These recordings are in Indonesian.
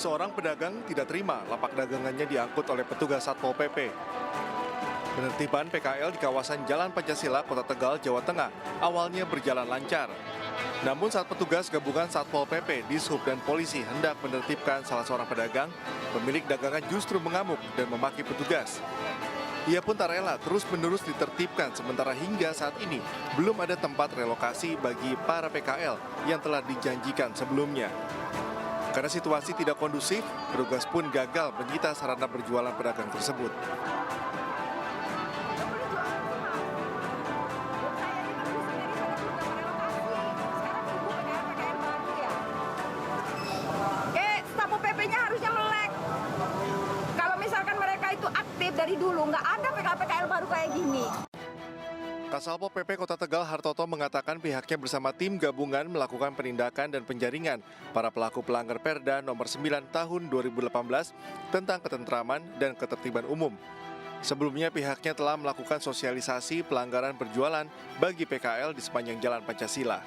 Seorang pedagang tidak terima lapak dagangannya diangkut oleh petugas Satpol PP. Penertiban PKL di kawasan Jalan Pancasila, Kota Tegal, Jawa Tengah awalnya berjalan lancar. Namun saat petugas gabungan Satpol PP, Dishub dan polisi hendak menertibkan salah seorang pedagang, pemilik dagangan justru mengamuk dan memaki petugas. Ia pun tak rela terus-menerus ditertibkan sementara hingga saat ini belum ada tempat relokasi bagi para PKL yang telah dijanjikan sebelumnya. Karena situasi tidak kondusif, petugas pun gagal menyita sarana berjualan pedagang tersebut. Dari dulu nggak ada PKL baru kayak gini. Kasalpol PP Kota Tegal Hartoto mengatakan pihaknya bersama tim gabungan melakukan penindakan dan penjaringan para pelaku pelanggar Perda nomor 9 tahun 2018 tentang ketentraman dan ketertiban umum. Sebelumnya pihaknya telah melakukan sosialisasi pelanggaran berjualan bagi PKL di sepanjang Jalan Pancasila.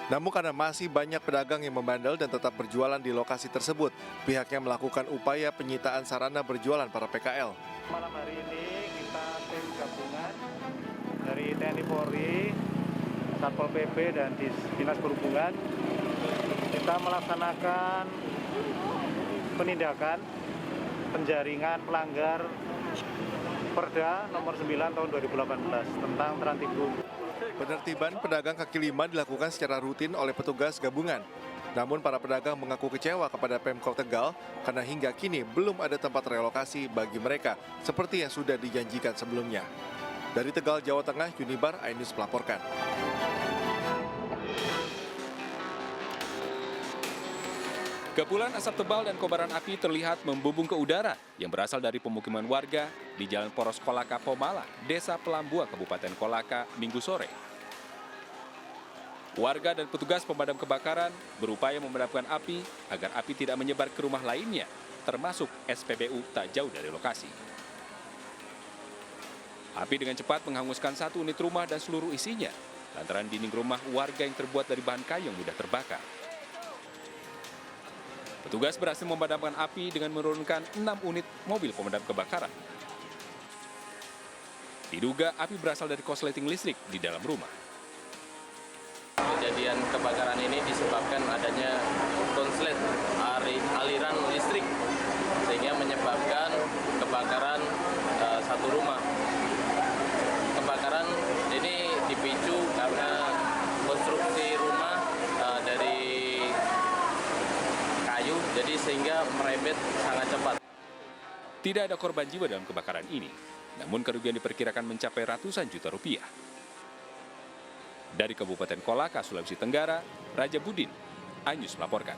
Namun karena masih banyak pedagang yang membandel dan tetap berjualan di lokasi tersebut, pihaknya melakukan upaya penyitaan sarana berjualan para PKL. Malam hari ini kita tim gabungan dari TNI Polri, Satpol PP dan Dinas Perhubungan, kita melaksanakan penindakan penjaringan pelanggar Perda nomor 9 tahun 2018 tentang tertib. Penertiban pedagang kaki lima dilakukan secara rutin oleh petugas gabungan. Namun para pedagang mengaku kecewa kepada Pemkot Tegal karena hingga kini belum ada tempat relokasi bagi mereka seperti yang sudah dijanjikan sebelumnya. Dari Tegal, Jawa Tengah, Yunibar, iNews melaporkan. Kepulan asap tebal dan kobaran api terlihat membumbung ke udara yang berasal dari pemukiman warga di Jalan Poros Kolaka Pomala, Desa Pelambua, Kabupaten Kolaka, Minggu sore. Warga dan petugas pemadam kebakaran berupaya memadamkan api agar api tidak menyebar ke rumah lainnya, termasuk SPBU tak jauh dari lokasi. Api dengan cepat menghanguskan satu unit rumah dan seluruh isinya, lantaran dinding rumah warga yang terbuat dari bahan kayu mudah terbakar. Petugas berhasil memadamkan api dengan menurunkan 6 unit mobil pemadam kebakaran. Diduga api berasal dari korsleting listrik di dalam rumah. Kejadian kebakaran ini disebabkan adanya konslet aliran listrik sehingga menyebabkan kebakaran satu rumah. Kebakaran ini dipicu karena konstruksi rumah dari kayu, jadi sehingga merembet sangat cepat. Tidak ada korban jiwa dalam kebakaran ini, namun kerugian diperkirakan mencapai ratusan juta rupiah. Dari Kabupaten Kolaka, Sulawesi Tenggara, Raja Budin, iNews melaporkan.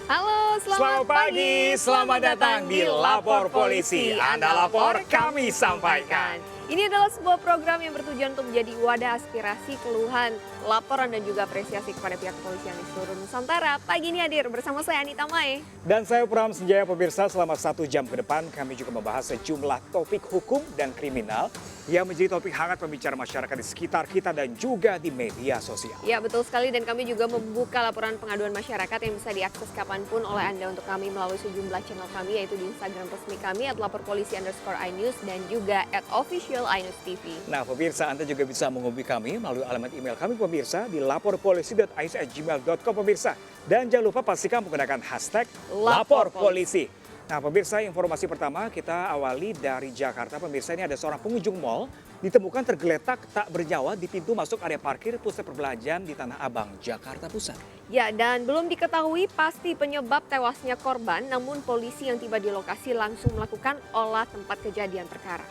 Halo, selamat pagi. Selamat datang di Lapor Polisi. Anda lapor, kami sampaikan. Ini adalah sebuah program yang bertujuan untuk menjadi wadah aspirasi, keluhan, laporan dan juga apresiasi kepada pihak kepolisian di seluruh Nusantara. Pagi ini hadir bersama saya Anita Mae. Dan saya Pram Senjaya. Pemirsa, selama 1 jam ke depan kami juga membahas sejumlah topik hukum dan kriminal yang menjadi topik hangat pembicaraan masyarakat di sekitar kita dan juga di media sosial. Ya betul sekali, dan kami juga membuka laporan pengaduan masyarakat yang bisa diakses kapanpun oleh Anda untuk kami melalui sejumlah channel kami, yaitu di Instagram resmi kami @laporpolisi_inews dan juga @official iNews TV. Nah pemirsa, Anda juga bisa menghubungi kami melalui alamat email kami pemirsa di laporpolisi.ais@gmail.com pemirsa. Dan jangan lupa pastikan menggunakan hashtag Lapor Polisi. Nah pemirsa, informasi pertama kita awali dari Jakarta. Pemirsa, ini ada seorang pengunjung mal ditemukan tergeletak tak bernyawa di pintu masuk area parkir pusat perbelanjaan di Tanah Abang, Jakarta Pusat. Ya, dan belum diketahui pasti penyebab tewasnya korban, namun polisi yang tiba di lokasi langsung melakukan olah tempat kejadian perkara.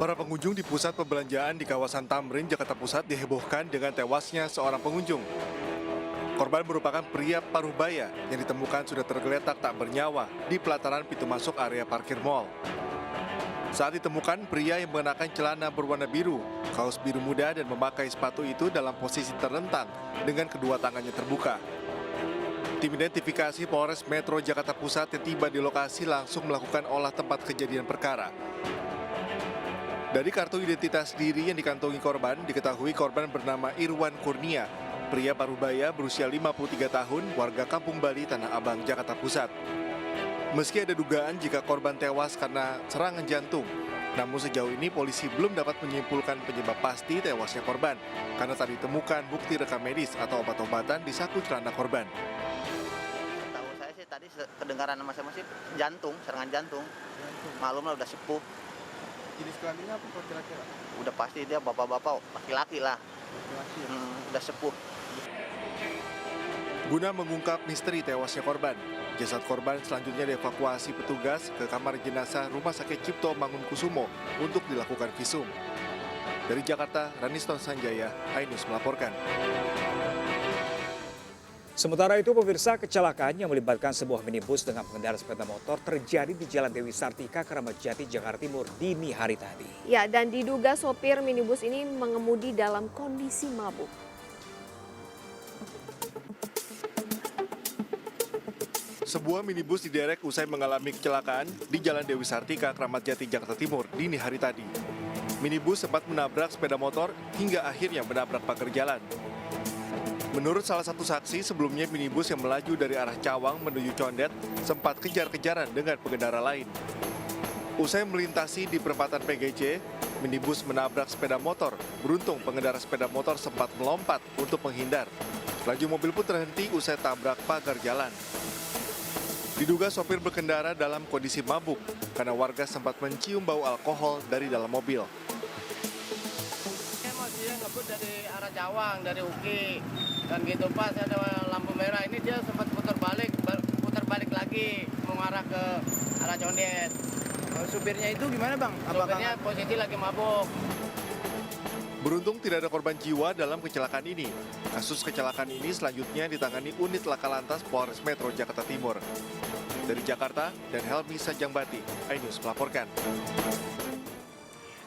Para pengunjung di pusat perbelanjaan di kawasan Tamrin, Jakarta Pusat dihebohkan dengan tewasnya seorang pengunjung. Korban merupakan pria Parubaya yang ditemukan sudah tergeletak tak bernyawa di pelataran pintu masuk area parkir mal. Saat ditemukan, pria yang mengenakan celana berwarna biru, kaos biru muda dan memakai sepatu itu dalam posisi terlentang dengan kedua tangannya terbuka. Tim identifikasi Polres Metro Jakarta Pusat yang tiba di lokasi langsung melakukan olah tempat kejadian perkara. Dari kartu identitas diri yang dikantongi korban, diketahui korban bernama Irwan Kurnia, pria Parubaya berusia 53 tahun, warga Kampung Bali, Tanah Abang, Jakarta Pusat. Meski ada dugaan jika korban tewas karena serangan jantung, namun sejauh ini polisi belum dapat menyimpulkan penyebab pasti tewasnya korban, karena tak ditemukan bukti rekam medis atau obat-obatan di saku celana korban. Tahu saya sih tadi kedengaran masing-masing jantung, serangan jantung. Malum lah udah sepuh. Jenis kelaminnya apa kira-kira? Udah pasti dia bapak-bapak, laki-laki lah. Udah sepuh. Guna mengungkap misteri tewasnya korban, jasad korban selanjutnya dievakuasi petugas ke kamar jenazah Rumah Sakit Cipto Mangunkusumo untuk dilakukan visum. Dari Jakarta, Raniston Sanjaya, iNews melaporkan. Sementara itu, pemirsa, kecelakaan yang melibatkan sebuah minibus dengan pengendara sepeda motor terjadi di Jalan Dewi Sartika, Keramat Jati, Jakarta Timur dini hari tadi. Ya, dan diduga sopir minibus ini mengemudi dalam kondisi mabuk. Sebuah minibus diderek usai mengalami kecelakaan di Jalan Dewi Sartika, Keramat Jati, Jakarta Timur dini hari tadi. Minibus sempat menabrak sepeda motor hingga akhirnya menabrak pagar jalan. Menurut salah satu saksi, sebelumnya minibus yang melaju dari arah Cawang menuju Condet sempat kejar-kejaran dengan pengendara lain. Usai melintasi di perempatan PGC, minibus menabrak sepeda motor. Beruntung pengendara sepeda motor sempat melompat untuk menghindar. Laju mobil pun terhenti usai tabrak pagar jalan. Diduga sopir berkendara dalam kondisi mabuk karena warga sempat mencium bau alkohol dari dalam mobil. Dia ngebut dari arah Cawang, dari UKI, dan gitu pas ada lampu merah ini dia sempat putar balik lagi mengarah ke arah Condet. Supirnya itu gimana bang? Supirnya posisi lagi mabuk. Beruntung tidak ada korban jiwa dalam kecelakaan ini. Kasus kecelakaan ini selanjutnya ditangani unit Laka Lantas Polres Metro Jakarta Timur. Dari Jakarta, dan Helmi Sajangbati, iNews melaporkan.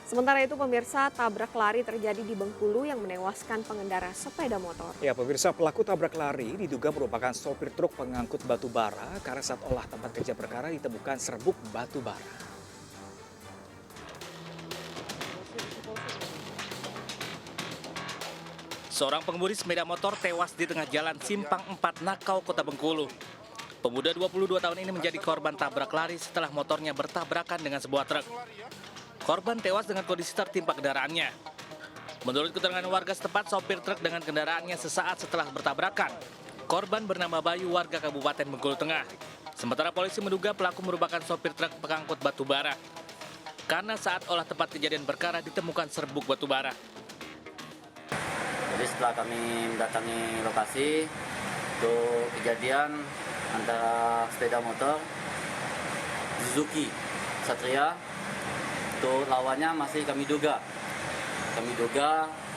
Sementara itu, pemirsa, tabrak lari terjadi di Bengkulu yang menewaskan pengendara sepeda motor. Ya, pemirsa, pelaku tabrak lari diduga merupakan sopir truk pengangkut batu bara karena saat olah tempat kejadian perkara ditemukan serbuk batu bara. Seorang pengemudi sepeda motor tewas di tengah jalan Simpang 4 Nakau, Kota Bengkulu. Pemuda 22 tahun ini menjadi korban tabrak lari setelah motornya bertabrakan dengan sebuah truk. Korban tewas dengan kondisi tertimpa kendaraannya. Menurut keterangan warga setempat, sopir truk dengan kendaraannya sesaat setelah bertabrakan. Korban bernama Bayu, warga Kabupaten Bengkulu Tengah. Sementara polisi menduga pelaku merupakan sopir truk pengangkut batu bara. Karena saat olah tempat kejadian perkara ditemukan serbuk batu bara. Jadi setelah kami mendatangi lokasi untuk kejadian antara sepeda motor Suzuki Satria, untuk lawannya masih kami duga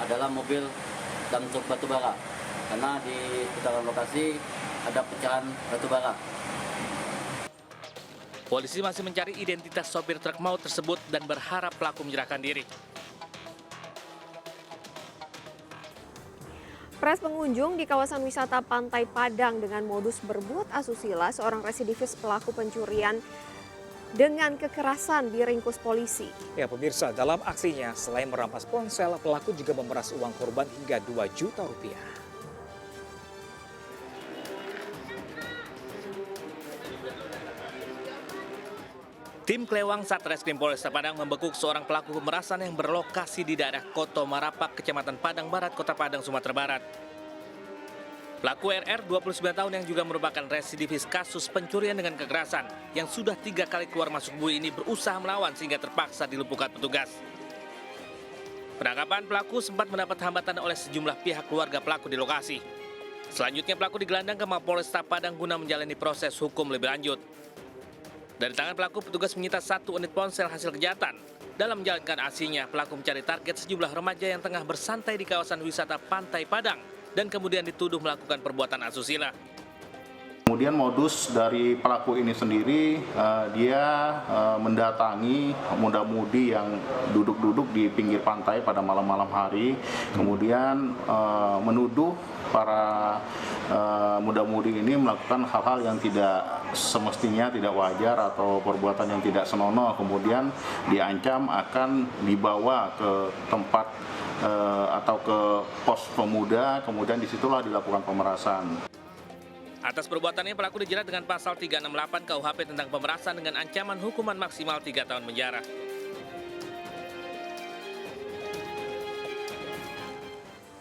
adalah mobil dan truk batu bara karena di sekitaran lokasi ada pecahan batu bara. Polisi masih mencari identitas sopir truk maut tersebut dan berharap pelaku menyerahkan diri. Pres pengunjung di kawasan wisata Pantai Padang dengan modus berbuat asusila, seorang residivis pelaku pencurian dengan kekerasan diringkus polisi. Ya, pemirsa, dalam aksinya selain merampas ponsel, pelaku juga memeras uang korban hingga 2 juta rupiah. Tim Klewang Satreskrim Polresta Padang membekuk seorang pelaku pemerasan yang berlokasi di daerah Koto Marapak, Kecamatan Padang Barat, Kota Padang, Sumatera Barat. Pelaku RR, 29 tahun yang juga merupakan residivis kasus pencurian dengan kekerasan yang sudah 3 kali keluar masuk bui ini berusaha melawan sehingga terpaksa dilumpuhkan petugas. Penangkapan pelaku sempat mendapat hambatan oleh sejumlah pihak keluarga pelaku di lokasi. Selanjutnya pelaku digelandang ke Mapolresta Padang guna menjalani proses hukum lebih lanjut. Dari tangan pelaku, petugas menyita 1 unit ponsel hasil kejahatan. Dalam menjalankan aksinya, pelaku mencari target sejumlah remaja yang tengah bersantai di kawasan wisata Pantai Padang dan kemudian dituduh melakukan perbuatan asusila. Kemudian modus dari pelaku ini sendiri, dia mendatangi muda-mudi yang duduk-duduk di pinggir pantai pada malam-malam hari, kemudian menuduh para muda-mudi ini melakukan hal-hal yang tidak semestinya, tidak wajar atau perbuatan yang tidak senonoh, kemudian diancam akan dibawa ke tempat atau ke pos pemuda, kemudian disitulah dilakukan pemerasan. Atas perbuatannya, pelaku dijerat dengan pasal 368 KUHP tentang pemerasan dengan ancaman hukuman maksimal 3 tahun penjara.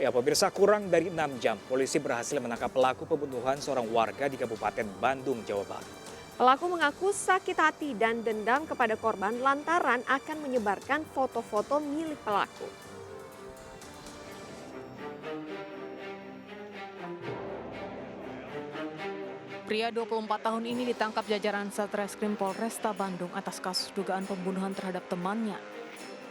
Ya, pemirsa, kurang dari 6 jam, polisi berhasil menangkap pelaku pembunuhan seorang warga di Kabupaten Bandung, Jawa Barat. Pelaku mengaku sakit hati dan dendam kepada korban lantaran akan menyebarkan foto-foto milik pelaku. Pria 24 tahun ini ditangkap jajaran Satreskrim Polresta Bandung atas kasus dugaan pembunuhan terhadap temannya.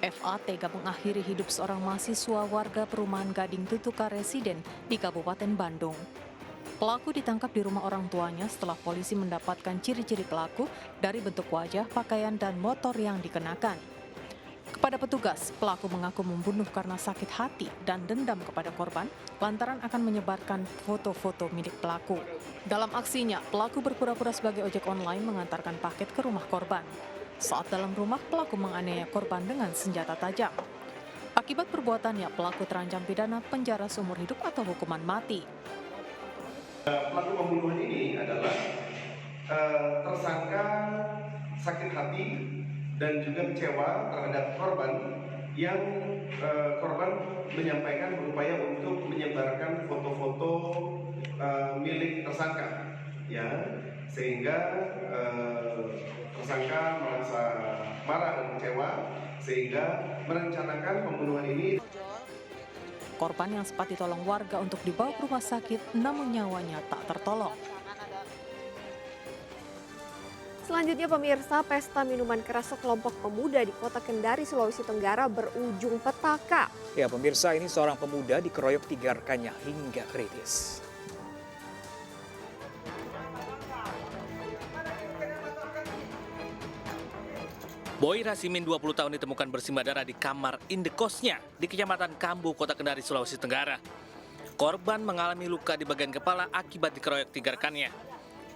FA tega mengakhiri hidup seorang mahasiswa warga perumahan Gading Tutuka Residen di Kabupaten Bandung. Pelaku ditangkap di rumah orang tuanya setelah polisi mendapatkan ciri-ciri pelaku dari bentuk wajah, pakaian, dan motor yang dikenakan. Kepada petugas, pelaku mengaku membunuh karena sakit hati dan dendam kepada korban lantaran akan menyebarkan foto-foto milik pelaku. Dalam aksinya, pelaku berpura-pura sebagai ojek online mengantarkan paket ke rumah korban. Saat dalam rumah, pelaku menganiaya korban dengan senjata tajam. Akibat perbuatannya, pelaku terancam pidana penjara seumur hidup atau hukuman mati. Pelaku pembunuhan ini adalah tersangka sakit hati dan juga kecewa terhadap korban yang korban menyampaikan berupaya untuk menyebarkan foto-foto milik tersangka, ya, sehingga tersangka merasa marah dan kecewa sehingga merencanakan pembunuhan ini. Korban yang sempat ditolong warga untuk dibawa ke rumah sakit, namun nyawanya tak tertolong. Selanjutnya pemirsa, pesta minuman keras sekelompok pemuda di kota Kendari, Sulawesi Tenggara berujung petaka. Ya, pemirsa, ini seorang pemuda dikeroyok 3 rekannya hingga kritis. Boy Rasimin 20 tahun ditemukan bersimbah darah di kamar indekosnya di Kecamatan Kambu, Kota Kendari, Sulawesi Tenggara. Korban mengalami luka di bagian kepala akibat dikeroyok 3 rekannya.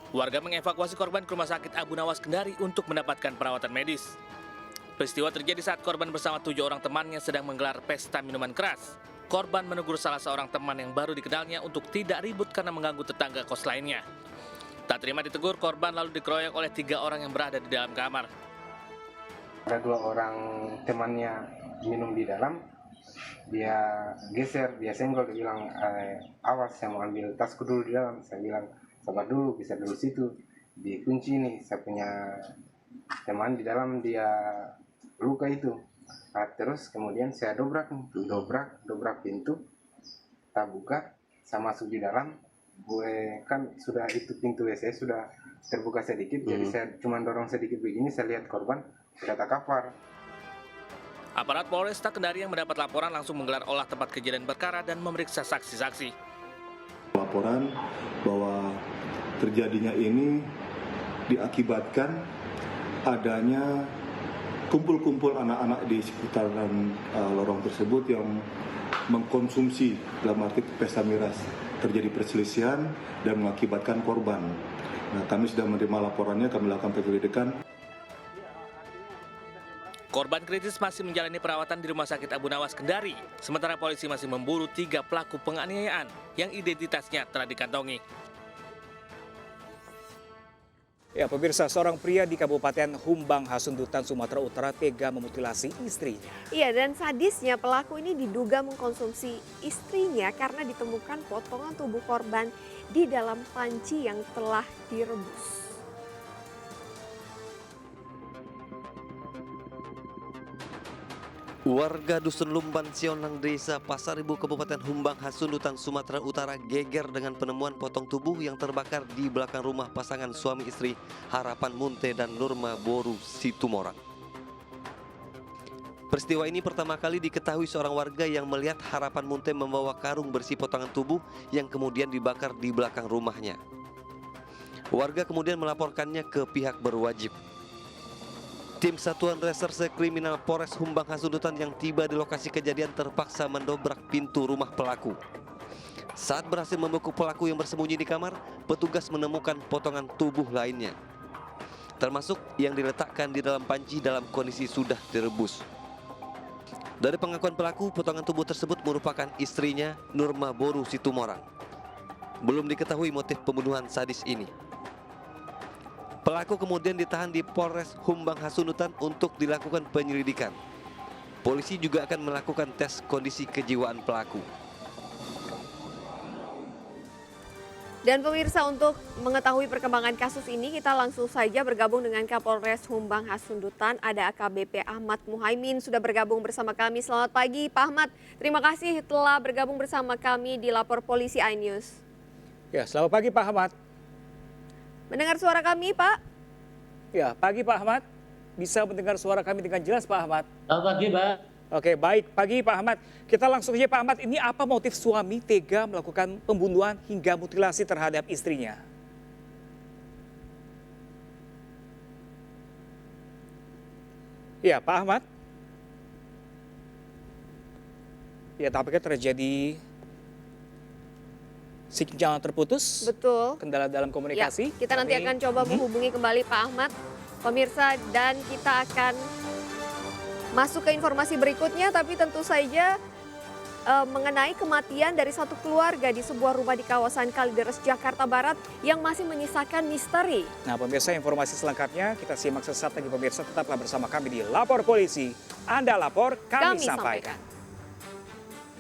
Warga mengevakuasi korban ke Rumah Sakit Abu Nawas Kendari untuk mendapatkan perawatan medis. Peristiwa terjadi saat korban bersama 7 orang temannya sedang menggelar pesta minuman keras. Korban menegur salah seorang teman yang baru dikenalnya untuk tidak ribut karena mengganggu tetangga kos lainnya. Tak terima ditegur, korban lalu dikeroyok oleh 3 orang yang berada di dalam kamar. Ada 2 orang temannya minum di dalam, dia geser, dia senggol, dia bilang, awas saya mau ambil tasku dulu di dalam. Saya bilang, sabar dulu, bisa dulu situ, dikunci nih, saya punya teman di dalam, dia luka itu. Nah, terus kemudian saya dobrak pintu, tak buka, saya masuk di dalam, gue kan sudah itu pintu WC sudah terbuka sedikit, jadi saya cuma dorong sedikit begini, saya lihat korban sudah tak kafar. Aparat Polresta Kendari yang mendapat laporan langsung menggelar olah tempat kejadian perkara dan memeriksa saksi-saksi. Laporan bahwa terjadinya ini diakibatkan adanya kumpul-kumpul anak-anak di sekitaran lorong tersebut yang mengkonsumsi dalam arti pesta miras. Terjadi perselisihan dan mengakibatkan korban. Nah, kami sudah menerima laporannya, kami lakukan penyelidikan. Korban kritis masih menjalani perawatan di Rumah Sakit Abu Nawas Kendari, sementara polisi masih memburu 3 pelaku penganiayaan yang identitasnya telah dikantongi. Ya, pemirsa, seorang pria di Kabupaten Humbang Hasundutan, Sumatera Utara tega memutilasi istrinya. Iya, dan sadisnya pelaku ini diduga mengkonsumsi istrinya karena ditemukan potongan tubuh korban di dalam panci yang telah direbus. Warga Dusun Lumban Sionang Desa Pasar Ibu Kabupaten Humbang Hasundutan Sumatera Utara geger dengan penemuan potong tubuh yang terbakar di belakang rumah pasangan suami istri Harapan Munte dan Nurma Boru Situmorang. Peristiwa ini pertama kali diketahui seorang warga yang melihat Harapan Munte membawa karung berisi potongan tubuh yang kemudian dibakar di belakang rumahnya. Warga kemudian melaporkannya ke pihak berwajib. Tim Satuan Reserse Kriminal Polres Humbang Hasundutan yang tiba di lokasi kejadian terpaksa mendobrak pintu rumah pelaku. Saat berhasil membekuk pelaku yang bersembunyi di kamar, petugas menemukan potongan tubuh lainnya, termasuk yang diletakkan di dalam panci dalam kondisi sudah direbus. Dari pengakuan pelaku, potongan tubuh tersebut merupakan istrinya, Nurma Boru Situmorang. Belum diketahui motif pembunuhan sadis ini. Pelaku kemudian ditahan di Polres Humbang Hasundutan untuk dilakukan penyelidikan. Polisi juga akan melakukan tes kondisi kejiwaan pelaku. Dan pemirsa, untuk mengetahui perkembangan kasus ini, kita langsung saja bergabung dengan Kapolres Humbang Hasundutan. Ada AKBP Ahmad Muhaimin sudah bergabung bersama kami. Selamat pagi Pak Ahmad, terima kasih telah bergabung bersama kami di Lapor Polisi iNews. Ya, selamat pagi Pak Ahmad. Mendengar suara kami Pak? Ya, pagi Pak Ahmad. Bisa mendengar suara kami dengan jelas Pak Ahmad? Selamat pagi Pak. Oke, baik. Pagi Pak Ahmad. Kita langsung saja Pak Ahmad, ini apa motif suami tega melakukan pembunuhan hingga mutilasi terhadap istrinya? Ya, Pak Ahmad. Ya, tampaknya terjadi sinyal terputus. Betul. Kendala dalam komunikasi. Ya, kita nanti akan coba menghubungi kembali Pak Ahmad, pemirsa, dan kita akan masuk ke informasi berikutnya. Tapi tentu saja mengenai kematian dari satu keluarga di sebuah rumah di kawasan Kalideres, Jakarta Barat yang masih menyisakan misteri. Nah, pemirsa, informasi selengkapnya kita simak sesaat lagi pemirsa. Tetaplah bersama kami di Lapor Polisi. Anda lapor, kami sampaikan.